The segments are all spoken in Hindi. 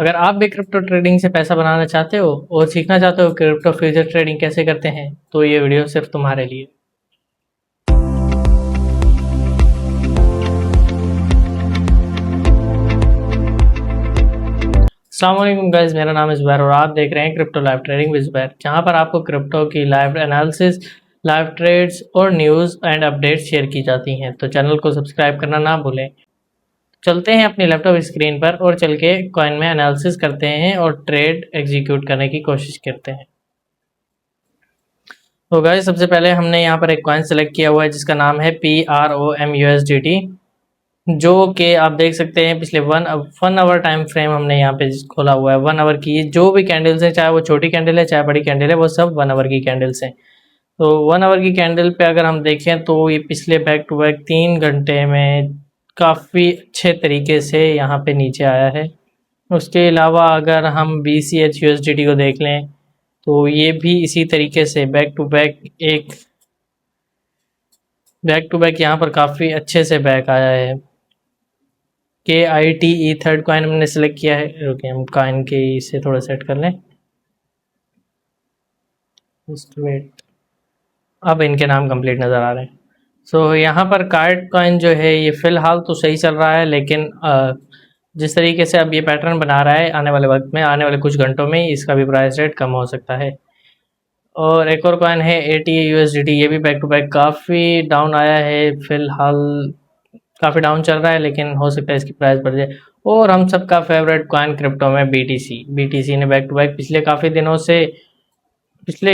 अगर आप भी क्रिप्टो ट्रेडिंग से पैसा बनाना चाहते हो और सीखना चाहते हो क्रिप्टो फ्यूचर ट्रेडिंग कैसे करते हैं, तो ये वीडियो सिर्फ तुम्हारे लिए। अस्सलाम वालेकुम गाइस, मेरा नाम है ज़ुबैर और आप देख रहे हैं crypto live trading with Zubair, जहां पर आपको क्रिप्टो की लाइव एनालिसिस, लाइव ट्रेड्स और न्यूज़ एंड अपडेट्स शेयर की जाती हैं। तो चैनल को सब्सक्राइब करना ना भूलें। चलते हैं अपनी लैपटॉप स्क्रीन पर और चल के कॉइन में एनालिसिस करते हैं और ट्रेड एग्जीक्यूट करने की कोशिश करते हैं। तो गाइस, सबसे पहले हमने यहाँ पर एक कॉइन सेलेक्ट किया हुआ है जिसका नाम है PROMUSDT, जो कि आप देख सकते हैं पिछले वन आवर टाइम फ्रेम हमने यहाँ पे खोला हुआ है। 1 आवर की जो भी कैंडल्स हैं, चाहे वो छोटी कैंडल है चाहे बड़ी कैंडल है, वो सब 1 आवर की कैंडल्स हैं। तो 1 आवर की कैंडल पे अगर हम देखें तो ये पिछले बैक टू बैक 3 घंटे में काफ़ी अच्छे तरीके से यहाँ पे नीचे आया है। उसके अलावा अगर हम BCH/USDT को देख लें तो ये भी इसी तरीके से बैक टू बैक यहाँ पर काफ़ी अच्छे से बैक आया है। KITE थर्ड कॉइन हमने सेलेक्ट किया है। रुकिए, हम कॉइन के इसे थोड़ा सेट कर लें। जस्ट वेट, अब इनके नाम कंप्लीट नज़र आ रहे हैं। सो यहाँ पर कार्ड कॉइन जो है ये फ़िलहाल तो सही चल रहा है, लेकिन जिस तरीके से अब ये पैटर्न बना रहा है, आने वाले वक्त में, आने वाले कुछ घंटों में इसका भी प्राइस रेट कम हो सकता है। और एक और कॉइन है ATA/USDT, ये भी बैक टू बैक काफ़ी डाउन आया है। फ़िलहाल काफ़ी डाउन चल रहा है, लेकिन हो सकता है इसकी प्राइस बढ़ जाए। और हम सबका फेवरेट कॉइन क्रिप्टो में BTC ने बैक टू बैक पिछले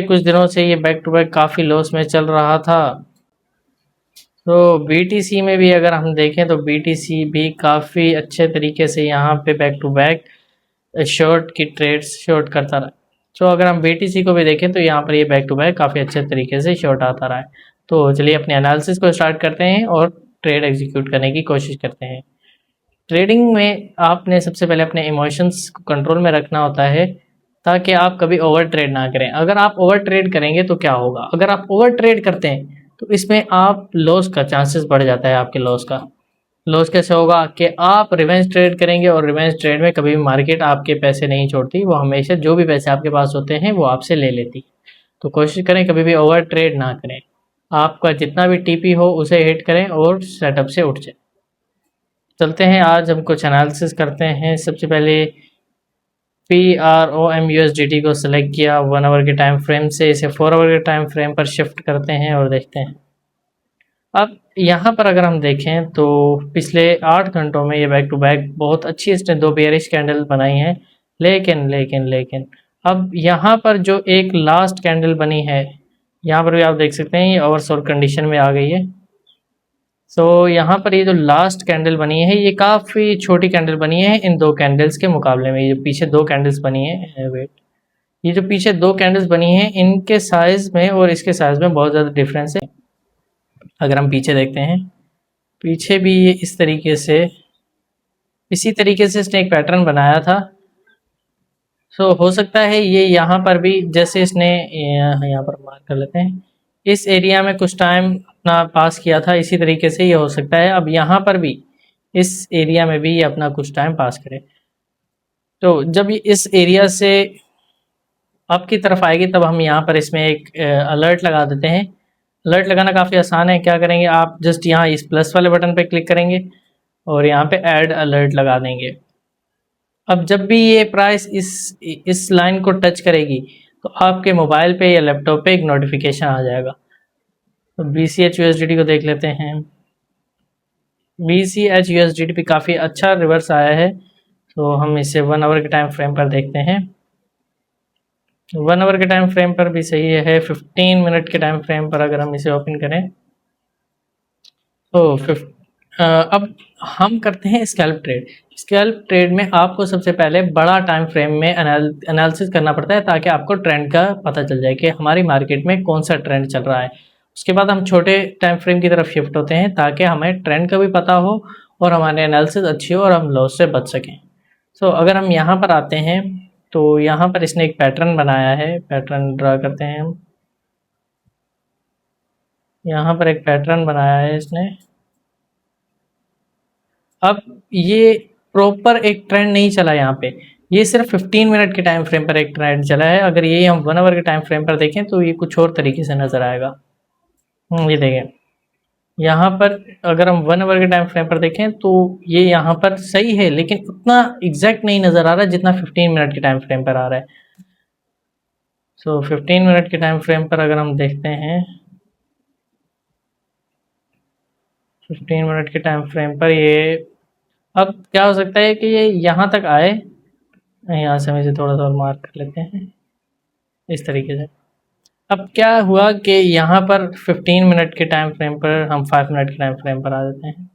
कुछ दिनों से ये बैक टू बैक काफ़ी लॉस में चल रहा था। तो BTC में भी अगर हम देखें तो BTC भी काफ़ी अच्छे तरीके से यहाँ पे बैक टू बैक शॉर्ट की ट्रेड्स शॉर्ट करता रहा। तो अगर हम BTC को भी देखें तो यहाँ पर ये बैक टू बैक काफ़ी अच्छे तरीके से शॉर्ट आता रहा है। तो चलिए अपने एनालिसिस को स्टार्ट करते हैं और ट्रेड एग्जीक्यूट करने की कोशिश करते हैं। ट्रेडिंग में आपने सबसे पहले अपने इमोशंस को कंट्रोल में रखना होता है, ताकि आप कभी ओवर ट्रेड ना करें। अगर आप ओवर ट्रेड करेंगे तो क्या होगा, अगर आप ओवर ट्रेड करते हैं तो इसमें आप लॉस का चांसेस बढ़ जाता है। आपके लॉस कैसे होगा कि आप रिवेंज ट्रेड करेंगे, और रिवेंज ट्रेड में कभी भी मार्केट आपके पैसे नहीं छोड़ती, वो हमेशा जो भी पैसे आपके पास होते हैं वो आपसे ले लेती। तो कोशिश करें कभी भी ओवर ट्रेड ना करें। आपका जितना भी TP हो उसे हिट करें और सेटअप से उठ जाए। चलते हैं, आज हम कुछ एनालिसिस करते हैं। सबसे पहले PROMUSDT को सिलेक्ट किया 1 आवर के टाइम फ्रेम से, इसे 4 आवर के टाइम फ्रेम पर शिफ्ट करते हैं और देखते हैं। अब यहाँ पर अगर हम देखें तो पिछले 8 घंटों में ये बैक टू बैक बहुत अच्छी इसने 2 बेयरिश कैंडल बनाई हैं, लेकिन अब यहाँ पर जो एक लास्ट कैंडल बनी है, यहाँ पर भी आप देख सकते हैं ये ओवरसोल्ड कंडीशन में आ गई है। सो यहाँ पर ये जो लास्ट कैंडल बनी है ये काफ़ी छोटी कैंडल बनी है इन 2 कैंडल्स के मुकाबले में। ये जो पीछे 2 कैंडल्स बनी है, ये जो पीछे 2 कैंडल्स बनी हैं इनके साइज़ में और इसके साइज़ में बहुत ज़्यादा डिफरेंस है। अगर हम पीछे देखते हैं, पीछे भी ये इसी तरीके से इसने एक पैटर्न बनाया था। सो हो सकता है ये यहाँ पर भी, जैसे इसने यहाँ पर मार्क कर लेते हैं, इस एरिया में कुछ टाइम अपना पास किया था, इसी तरीके से ये हो सकता है अब यहाँ पर भी इस एरिया में भी ये अपना कुछ टाइम पास करे। तो जब ये इस एरिया से आपकी तरफ आएगी तब हम यहाँ पर इसमें एक अलर्ट लगा देते हैं। अलर्ट लगाना काफ़ी आसान है। क्या करेंगे, आप जस्ट यहाँ इस प्लस वाले बटन पे क्लिक करेंगे और यहाँ पे ऐड अलर्ट लगा देंगे। अब जब भी ये प्राइस इस लाइन को टच करेगी तो आपके मोबाइल पे या लैपटॉप पे एक नोटिफिकेशन आ जाएगा। तो BCH/USDT को देख लेते हैं। BCH/USDT भी काफ़ी अच्छा रिवर्स आया है। तो हम इसे 1 आवर के टाइम फ्रेम पर देखते हैं। 1 आवर के टाइम फ्रेम पर भी सही है। 15 मिनट के टाइम फ्रेम पर अगर हम इसे ओपन करें तो अब हम करते हैं स्कैल्प ट्रेड। स्कैल्प ट्रेड में आपको सबसे पहले बड़ा टाइम फ्रेम में एनालिसिस करना पड़ता है, ताकि आपको ट्रेंड का पता चल जाए कि हमारी मार्केट में कौन सा ट्रेंड चल रहा है। उसके बाद हम छोटे टाइम फ्रेम की तरफ शिफ्ट होते हैं, ताकि हमें ट्रेंड का भी पता हो और हमारी एनालिसिस अच्छी हो और हम लॉस से बच सकें। सो अगर हम यहाँ पर आते हैं तो यहाँ पर इसने एक पैटर्न बनाया है। पैटर्न ड्रा करते हैं हम। यहाँ पर एक पैटर्न बनाया है इसने। अब ये प्रॉपर एक ट्रेंड नहीं चला यहाँ पे, ये सिर्फ 15 मिनट के टाइम फ्रेम पर एक ट्रेंड चला है। अगर ये हम 1 आवर के टाइम फ्रेम पर देखें तो ये कुछ और तरीके से नज़र आएगा। ये देखें, यहाँ पर अगर हम 1 आवर के टाइम फ्रेम पर देखें तो ये यहाँ पर सही है, लेकिन उतना एग्जैक्ट नहीं नज़र आ रहा जितना 15 मिनट के टाइम फ्रेम पर आ रहा है। सो 15 मिनट के टाइम फ्रेम पर अगर हम देखते हैं, 15 मिनट के टाइम फ्रेम पर ये अब क्या हो सकता है कि ये यहाँ तक आए। यहाँ से हम इसे थोड़ा सा और मार्क कर लेते हैं इस तरीके से। अब क्या हुआ कि यहाँ पर 15 मिनट के टाइम फ्रेम पर हम 5 मिनट के टाइम फ्रेम पर आ जाते हैं।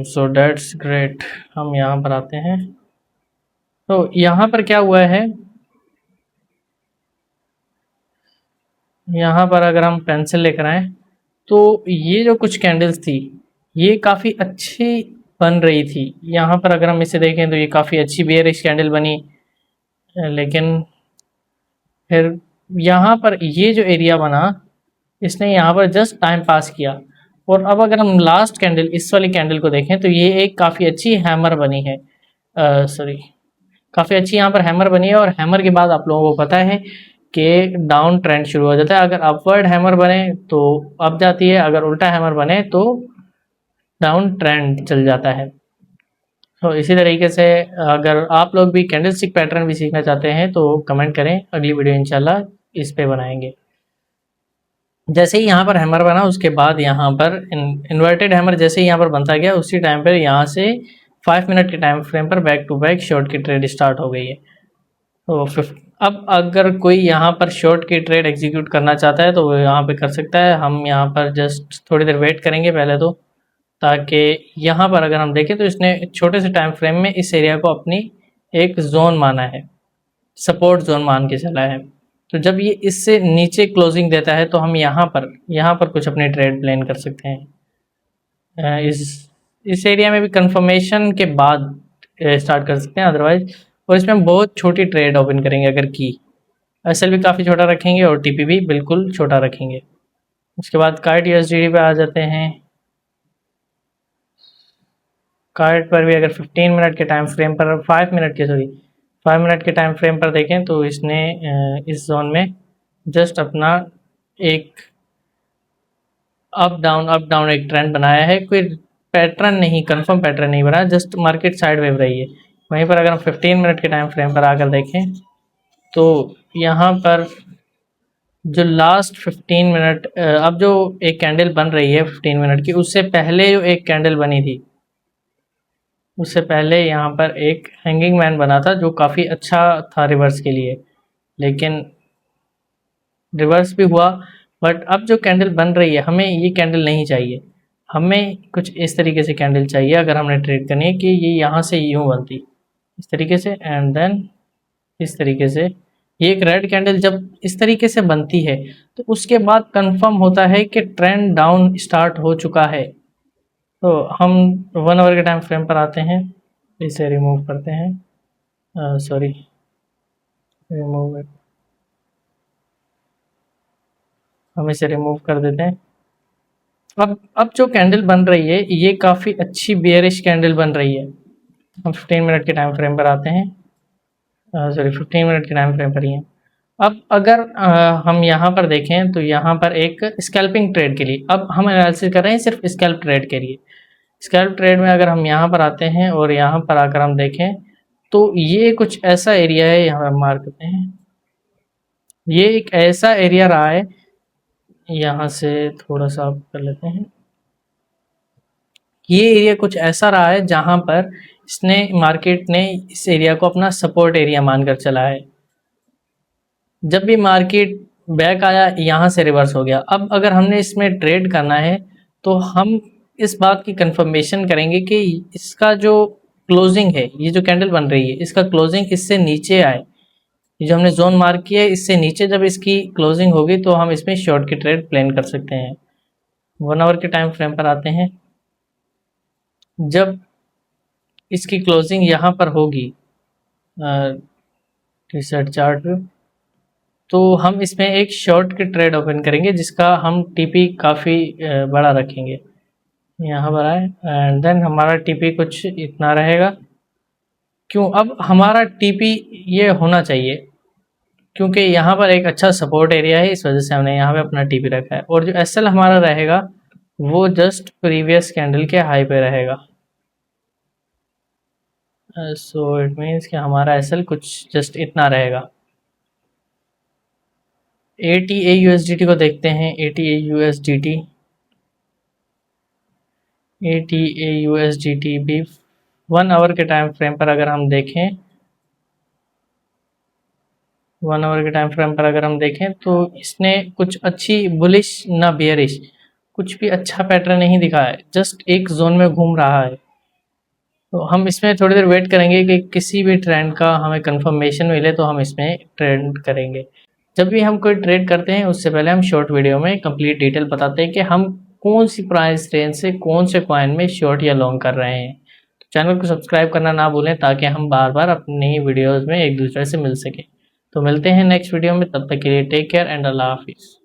So that's great. हम यहाँ पर आते हैं तो यहाँ पर क्या हुआ है, यहाँ पर अगर हम पेंसिल लेकर आए तो ये जो कुछ कैंडल्स थी ये काफ़ी अच्छी बन रही थी। यहाँ पर अगर हम इसे देखें तो ये काफ़ी अच्छी बेयरिश कैंडल बनी, लेकिन फिर यहाँ पर ये जो एरिया बना इसने यहाँ पर जस्ट टाइम पास किया। और अब अगर हम लास्ट कैंडल इस वाली कैंडल को देखें तो ये एक काफ़ी अच्छी हैमर बनी है, सॉरी काफ़ी अच्छी यहाँ पर हैमर बनी है। और हैमर के बाद आप लोगों को पता है कि डाउन ट्रेंड शुरू हो जाता है। अगर अपवर्ड हैमर बने तो अप जाती है, अगर उल्टा हैमर बने तो डाउन ट्रेंड चल जाता है। तो इसी तरीके से अगर आप लोग भी कैंडलस्टिक पैटर्न भी सीखना चाहते हैं तो कमेंट करें, अगली वीडियो इंशाल्लाह इस पे बनाएंगे। जैसे ही यहाँ पर हैमर बना उसके बाद यहाँ पर इन्वर्टेड हैमर जैसे ही यहाँ पर बनता गया उसी टाइम पर यहाँ से 5 मिनट के टाइम फ्रेम पर बैक टू बैक शॉर्ट की ट्रेड स्टार्ट हो गई है। तो अब अगर कोई यहाँ पर शॉर्ट की ट्रेड एग्जीक्यूट करना चाहता है तो वो यहाँ पे कर सकता है। हम यहाँ पर जस्ट थोड़ी देर वेट करेंगे पहले तो, ताकि यहाँ पर अगर हम देखें तो इसने छोटे से टाइम फ्रेम में इस एरिया को अपनी एक जोन माना है, सपोर्ट जोन मान के चला है। तो जब ये इससे नीचे क्लोजिंग देता है तो हम यहाँ पर कुछ अपनी ट्रेड प्लान कर सकते हैं। इस एरिया में भी कंफर्मेशन के बाद स्टार्ट कर सकते हैं अदरवाइज। और इसमें हम बहुत छोटी ट्रेड ओपन करेंगे अगर की एसएल भी काफ़ी छोटा रखेंगे और टीपी भी बिल्कुल छोटा रखेंगे। उसके बाद कार्ड यूएसडीटी पे आ जाते हैं। कार्ड पर भी अगर 15 मिनट के टाइम फ्रेम पर 5 मिनट के टाइम फ्रेम पर देखें तो इसने इस जोन में जस्ट अपना एक अप डाउन एक ट्रेंड बनाया है। कोई पैटर्न नहीं, कंफर्म पैटर्न नहीं बना, जस्ट मार्केट साइड वेव रही है। वहीं पर अगर हम 15 मिनट के टाइम फ्रेम पर आकर देखें तो यहाँ पर जो लास्ट 15 मिनट अब जो एक कैंडल बन रही है 15 मिनट की, उससे पहले जो एक कैंडल बनी थी उससे पहले यहाँ पर एक हैंगिंग मैन बना था जो काफ़ी अच्छा था रिवर्स के लिए, लेकिन रिवर्स भी हुआ। बट अब जो कैंडल बन रही है हमें ये कैंडल नहीं चाहिए, हमें कुछ इस तरीके से कैंडल चाहिए अगर हमने ट्रेड करनी है कि ये यहाँ से यूँ बनती इस तरीके से एंड देन इस तरीके से। ये एक रेड कैंडल जब इस तरीके से बनती है तो उसके बाद कंफर्म होता है कि ट्रेंड डाउन स्टार्ट हो चुका है। तो हम 1 आवर के टाइम फ्रेम पर आते हैं, इसे रिमूव करते हैं, सॉरी रिमूव, हम इसे रिमूव कर देते हैं। अब जो कैंडल बन रही है ये काफ़ी अच्छी बेयरिश कैंडल बन रही है। हम 15 मिनट के टाइम फ्रेम पर आते हैं, सॉरी 15 मिनट के टाइम फ्रेम पर ही हैं। अब अगर हम यहाँ पर देखें तो यहाँ पर एक स्कैल्पिंग ट्रेड के लिए, अब हम एनालिसिस कर रहे हैं सिर्फ स्कैल्प ट्रेड के लिए। स्कैल्प ट्रेड में अगर हम यहाँ पर आते हैं और यहाँ पर आकर हम देखें तो ये कुछ ऐसा एरिया है, यहाँ पर मार्क करते हैं, ये एक ऐसा एरिया रहा है, यहाँ से थोड़ा सा आप कर लेते हैं, ये एरिया कुछ ऐसा रहा है जहाँ पर इसने मार्केट ने इस एरिया को अपना सपोर्ट एरिया मानकर चला है। जब भी मार्केट बैक आया यहाँ से रिवर्स हो गया। अब अगर हमने इसमें ट्रेड करना है तो हम इस बात की कंफर्मेशन करेंगे कि इसका जो क्लोजिंग है, ये जो कैंडल बन रही है इसका क्लोजिंग इससे नीचे आए। ये जो हमने जोन मार्क किया है इससे नीचे जब इसकी क्लोजिंग होगी तो हम इसमें शॉर्ट की ट्रेड प्लान कर सकते हैं। 1 आवर के टाइम फ्रेम पर आते हैं, जब इसकी क्लोजिंग यहाँ पर होगी टी-शर्ट चार्ट पे, तो हम इसमें एक शॉर्ट की ट्रेड ओपन करेंगे जिसका हम टीपी काफ़ी बड़ा रखेंगे। यहाँ पर आए एंड देन हमारा टीपी कुछ इतना रहेगा। क्यों? अब हमारा टीपी ये होना चाहिए क्योंकि यहाँ पर एक अच्छा सपोर्ट एरिया है, इस वजह से हमने यहाँ पे अपना टीपी रखा है। और जो एसएल हमारा रहेगा वो जस्ट प्रीवियस कैंडल के हाई पे रहेगा। सो इट मीन्स कि हमारा एसएल कुछ जस्ट इतना रहेगा। ATA USDT को देखते हैं। ATA USDT भी 1 आवर के टाइम फ्रेम पर अगर हम देखें, 1 आवर के टाइम फ्रेम पर अगर हम देखें तो इसने कुछ अच्छी बुलिश ना बियरिश कुछ भी अच्छा पैटर्न नहीं दिखा है, जस्ट एक जोन में घूम रहा है। तो हम इसमें थोड़ी देर वेट करेंगे कि किसी भी ट्रेंड का हमें कंफर्मेशन मिले तो हम इसमें ट्रेड करेंगे। जब भी हम कोई ट्रेड करते हैं उससे पहले हम शॉर्ट वीडियो में कंप्लीट डिटेल बताते हैं कि हम कौन सी प्राइस रेंज से कौन से कॉइन में शॉर्ट या लॉन्ग कर रहे हैं। तो चैनल को सब्सक्राइब करना ना भूलें ताकि हम बार बार अपनी वीडियोज़ में एक दूसरे से मिल सकें। तो मिलते हैं नेक्स्ट वीडियो में, तब तक के लिए टेक केयर एंड अल्लाह हाफिज़।